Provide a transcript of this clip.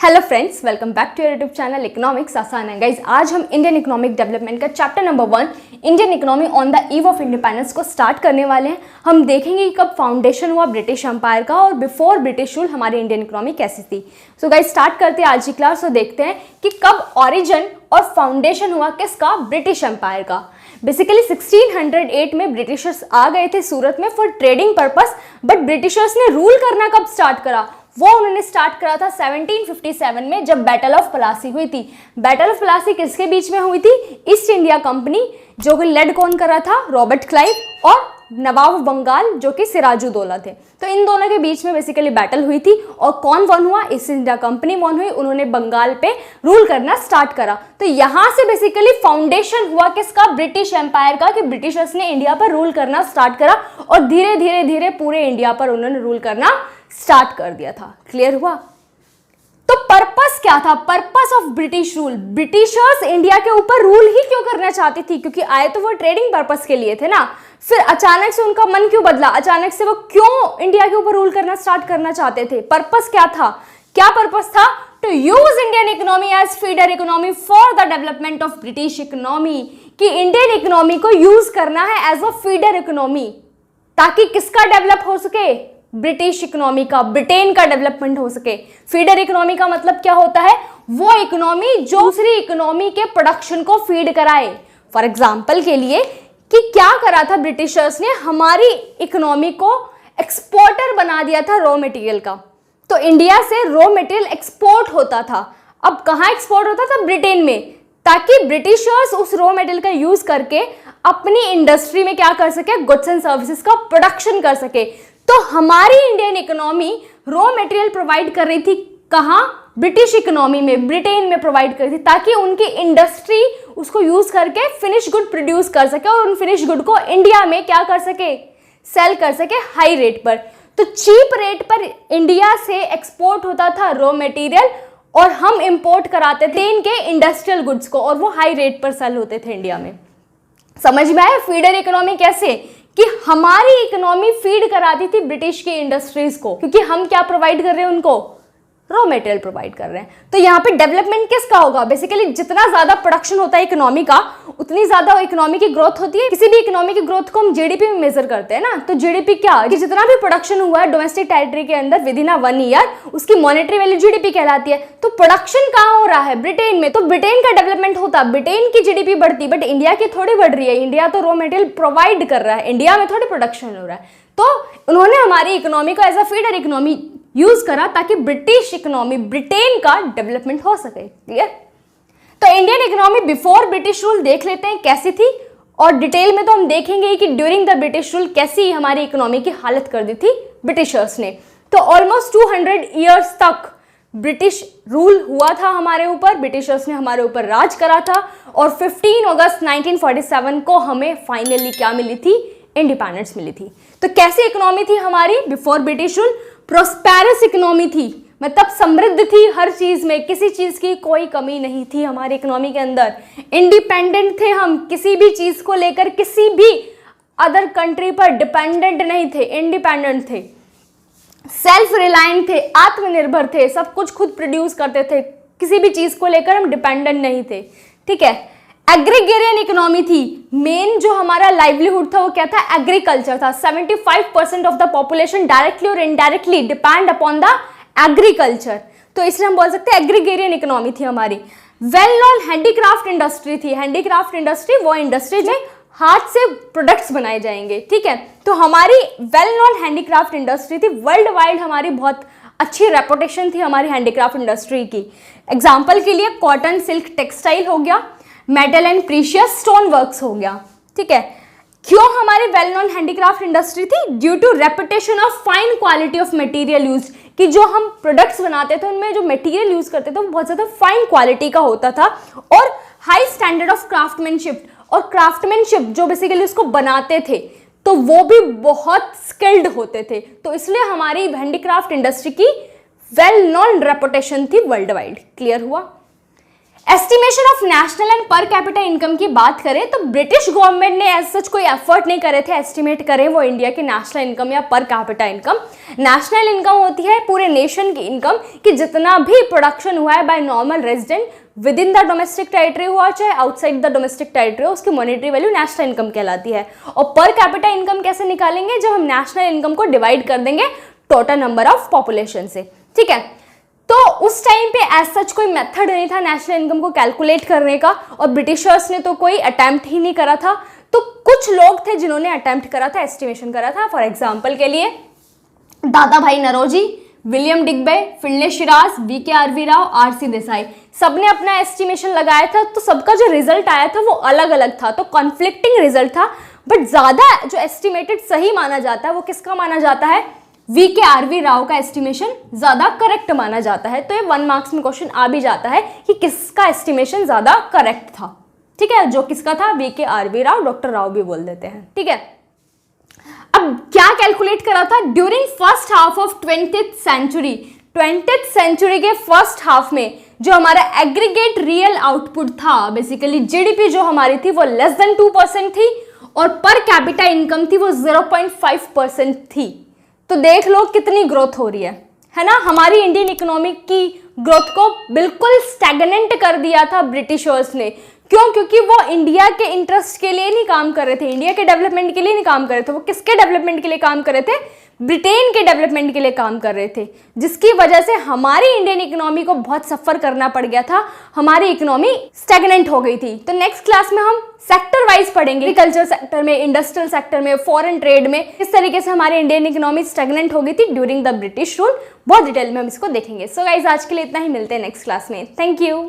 Hello friends, welcome back to your YouTube channel economics आसान है। Guys, आज हम इंडियन इकोनॉमिक डेवलपमेंट का chapter number 1 Indian economy on the eve of independence को start करने वाले हैं। हम देखेंगे कि कब फाउंडेशन हुआ ब्रिटिश एम्पायर का और बिफोर ब्रिटिश रूल हमारी इंडियन इकोनॉमी कैसी थी। सो गाइज, स्टार्ट करते हैं आज की क्लास और देखते हैं कि कब ऑरिजिन और फाउंडेशन हुआ किसका, ब्रिटिश एम्पायर का। बेसिकली 1608 में ब्रिटिशर्स आ गए थे सूरत में for trading purpose, but Britishers ने रूल करना कब स्टार्ट करा, वो उन्होंने स्टार्ट करा था 1757 में, जब बैटल ऑफ प्लासी हुई थी। बैटल ऑफ प्लासी किसके बीच में हुई थी? ईस्ट इंडिया कंपनी, जो कि लेड कौन करा था? रॉबर्ट क्लाइव, और नवाब बंगाल जो कि सिराजुद्दौला थे। तो इन दोनों के बीच में बेसिकली बैटल हुई थी और कौन वन हुआ? ईस्ट इंडिया कंपनी वन हुई। उन्होंने बंगाल पे रूल करना स्टार्ट करा। तो यहां से बेसिकली फाउंडेशन हुआ किसका? ब्रिटिश एम्पायर का, कि ब्रिटिशर्स ने इंडिया पर रूल करना स्टार्ट करा और धीरे धीरे धीरे पूरे इंडिया पर उन्होंने रूल करना स्टार्ट कर दिया था। क्लियर हुआ? तो पर्पस क्या था? Purpose of British rule, Britishers India के ऊपर रूल ही क्यों करना चाहती थी? क्योंकि आए तो वो ट्रेडिंग पर्पस के लिए थे ना। फिर अचानक से उनका मन क्यों बदला? अचानक से वो क्यों इंडिया के ऊपर रूल करना स्टार्ट करना चाहते थे? पर्पस क्या था? क्या पर्पस था? To use Indian economy as feeder economy for the development of British economy, कि इंडियन इकोनॉमी को यूज करना है एज अ फीडर इकोनॉमी, ताकि किसका डेवलप हो सके? ब्रिटिश इकोनॉमी का, ब्रिटेन का डेवलपमेंट हो सके। फीडर इकोनॉमी का मतलब क्या होता है? वो इकोनॉमी जो दूसरी इकोनॉमी के प्रोडक्शन को फीड कराए। फॉर एग्जांपल के लिए कि क्या करा था ब्रिटिशर्स ने? हमारी इकोनॉमी को एक्सपोर्टर बना दिया था रॉ मटेरियल का। तो इंडिया से रॉ मटेरियल एक्सपोर्ट होता था। अब कहाँ एक्सपोर्ट होता था? ब्रिटेन में, ताकि ब्रिटिशर्स उस रॉ मटेरियल का यूज करके अपनी इंडस्ट्री में क्या कर सके? गुड्स एंड सर्विसेज का प्रोडक्शन कर सके। तो हमारी Indian economy raw material provide कर रही थी कहाँ? ब्रिटिश इकोनॉमी में, ब्रिटेन में प्रोवाइड कर रही थी, ताकि उनकी इंडस्ट्री उसको यूज करके फिनिश गुड प्रोड्यूस कर सके और उन फिनिश गुड को इंडिया में क्या कर सके? सेल कर सके हाई रेट पर। तो चीप रेट पर इंडिया से एक्सपोर्ट होता था रॉ मटेरियल और हम इंपोर्ट कराते थे इनके इंडस्ट्रियल गुड्स को, और वो हाई रेट पर सेल होते थे इंडिया में। समझ में आया? फीडर इकोनॉमी कैसे? कि हमारी इकोनॉमी फीड कराती थी ब्रिटिश की इंडस्ट्रीज को, क्योंकि हम क्या प्रोवाइड कर रहे हैं उनको? रॉ मटेरियल प्रोवाइड कर रहे हैं। तो यहाँ पे डेवलपमेंट किसका होगा? बेसिकली जितना ज्यादा प्रोडक्शन होता है इकोनॉमी का, उतनी ज्यादा इकोनॉमी की ग्रोथ होती है। किसी भी इकोनॉमी की ग्रोथ को हम जीडीपी में मेजर करते हैं ना। तो जीडीपी क्या? कि जितना भी प्रोडक्शन हुआ है डोमेस्टिक टेरिटरी के अंदर विद इन 1 ईयर, उसकी मॉनेटरी वैल्यू जीडीपी कहलाती है। तो प्रोडक्शन कहाँ हो रहा है? ब्रिटेन में। तो ब्रिटेन का डेवलपमेंट होता, ब्रिटेन की जीडीपी बढ़ती, बट इंडिया की थोड़ी बढ़ रही है। इंडिया तो रॉ मटेरियल प्रोवाइड कर रहा है, इंडिया में थोड़ी प्रोडक्शन हो रहा है। तो उन्होंने हमारी इकोनॉमी को as a feeder economy use करा, ताकि ब्रिटिश इकोनॉमी, ब्रिटेन का डेवलपमेंट हो सके। क्लियर? तो Indian economy before British rule देख लेते हैं कैसी थी, और डिटेल में तो हम देखेंगे कि ड्यूरिंग द ब्रिटिश रूल कैसी हमारी इकोनॉमी की हालत कर दी थी ब्रिटिशर्स ने। तो ऑलमोस्ट 200 ईयर्स तक ब्रिटिश रूल हुआ था हमारे ऊपर, ब्रिटिशर्स ने हमारे ऊपर राज करा था, और 15 अगस्त 1947 को हमें फाइनली क्या मिली थी? इंडिपेंडेंस मिली थी। तो कैसी इकोनॉमी थी हमारी before British rule? Prosperous economy थी, मतलब समृद्ध थी हर चीज में, किसी चीज की कोई कमी नहीं थी हमारी इकोनॉमी के अंदर। इंडिपेंडेंट थे हम, किसी भी चीज को लेकर किसी भी अदर कंट्री पर डिपेंडेंट नहीं थे, इंडिपेंडेंट थे, सेल्फ रिलायंट थे, आत्मनिर्भर थे, सब कुछ खुद प्रोड्यूस करते थे, किसी भी चीज को लेकर हम डिपेंडेंट नहीं थे। ठीक है? एग्रीगेरियन इकोनॉमी थी। मेन जो हमारा लाइवलीहुड था वो क्या था? एग्रीकल्चर था। 75% ऑफ द पॉपुलेशन डायरेक्टली और indirectly depend upon the agriculture. तो इसलिए हम बोल सकते हैं एग्रीगेरियन इकोनॉमी थी हमारी। वेल नोन हैंडीक्राफ्ट इंडस्ट्री थी। हैंडीक्राफ्ट इंडस्ट्री वो इंडस्ट्री जो हाथ से प्रोडक्ट्स बनाए जाएंगे। ठीक है? तो हमारी वेल नोन हैंडीक्राफ्ट इंडस्ट्री थी। वर्ल्ड वाइड हमारी बहुत अच्छी रेपुटेशन थी हमारी हैंडीक्राफ्ट इंडस्ट्री की। एग्जाम्पल के लिए कॉटन, सिल्क, टेक्सटाइल हो गया, metal and precious stone works हो गया। ठीक है? क्यों हमारी वेल नोन हैंडीक्राफ्ट इंडस्ट्री थी? Due to reputation of fine quality of material use, कि जो हम प्रोडक्ट्स बनाते थे उनमें जो मटेरियल यूज करते थे वो बहुत ज्यादा फाइन क्वालिटी का होता था, और हाई स्टैंडर्ड ऑफ क्राफ्टमैनशिप, और क्राफ्टमैनशिप जो बेसिकली उसको बनाते थे तो वो भी बहुत स्किल्ड होते थे। तो इसलिए हमारी हैंडीक्राफ्ट इंडस्ट्री की वेल नोन रेपुटेशन थी वर्ल्ड वाइड। क्लियर हुआ? Estimation of national and per capita income की बात करें तो ब्रिटिश गवर्नमेंट ने एज सच कोई एफर्ट नहीं करे थे एस्टिमेट करें वो इंडिया की नेशनल इनकम या per capita income. National income होती है पूरे नेशन की इनकम कि जितना भी प्रोडक्शन हुआ है by normal resident with in the domestic territory हुआ चाहे आउटसाइड द डोमेस्टिक टेरिटरी हो, उसकी मॉनेटरी वैल्यू नेशनल इनकम कहलाती है। और पर कैपिटा इनकम कैसे निकालेंगे, जब हम नेशनल इनकम को डिवाइड कर देंगे टोटल नंबर ऑफ पॉपुलेशन से, ठीक है। तो उस टाइम पे एज सच कोई मेथड नहीं था नेशनल इनकम को कैलकुलेट करने का, और ब्रिटिशर्स ने तो कोई अटेम्प्ट ही नहीं करा था। तो कुछ लोग थे जिन्होंने अटेम्प्ट करा था, एस्टिमेशन करा था। फॉर एग्जाम्पल के लिए Dadabhai Naoroji, William Digby, Findlay Shirras, VKRV Rao, RC Desai, सबने अपना एस्टिमेशन लगाया था। तो सबका जो रिजल्ट आया था वो अलग अलग था, तो कॉन्फ्लिक्टिंग रिजल्ट था। बट ज्यादा जो एस्टिमेटेड सही माना जाता है वो किसका माना जाता है, VKRV राव का एस्टिमेशन ज्यादा करेक्ट माना जाता है। तो ये 1 मार्क्स में क्वेश्चन आ भी जाता है कि किसका एस्टिमेशन ज्यादा करेक्ट था, ठीक है। जो किसका था, VKRV राव, डॉक्टर राव भी बोल देते हैं, ठीक है। अब क्या कैलकुलेट करा था, during first half of 20th century, 20th century के फर्स्ट हाफ में जो हमारा एग्रीगेट रियल आउटपुट था, बेसिकली GDP जो हमारी थी वो लेस देन 2% थी, और पर कैपिटा इनकम थी वो 0.5% थी। तो देख लो कितनी ग्रोथ हो रही है ना। हमारी इंडियन इकोनॉमी की ग्रोथ को बिल्कुल स्टैग्नेंट कर दिया था ब्रिटिशर्स ने। क्यों, क्योंकि वो इंडिया के इंटरेस्ट के लिए नहीं काम कर रहे थे, इंडिया के डेवलपमेंट के लिए नहीं काम कर रहे थे। वो किसके डेवलपमेंट के लिए काम कर रहे थे, ब्रिटेन के डेवलपमेंट के लिए काम कर रहे थे, जिसकी वजह से हमारी इंडियन इकोनॉमी को बहुत सफर करना पड़ गया था, हमारी इकोनॉमी स्टैग्नेंट हो गई थी। तो नेक्स्ट क्लास में हम सेक्टर वाइज पढ़ेंगे, एग्रीकल्चर सेक्टर में, इंडस्ट्रियल सेक्टर में, फॉरेन ट्रेड में, किस तरीके से हमारी इंडियन इकोनॉमी स्टैग्नेंट हो गई थी ड्यूरिंग द ब्रिटिश रूल। बहुत डिटेल में हम इसको देखेंगे। सो गाइज आज के लिए इतना ही, मिलते हैं नेक्स्ट क्लास में। Thank you.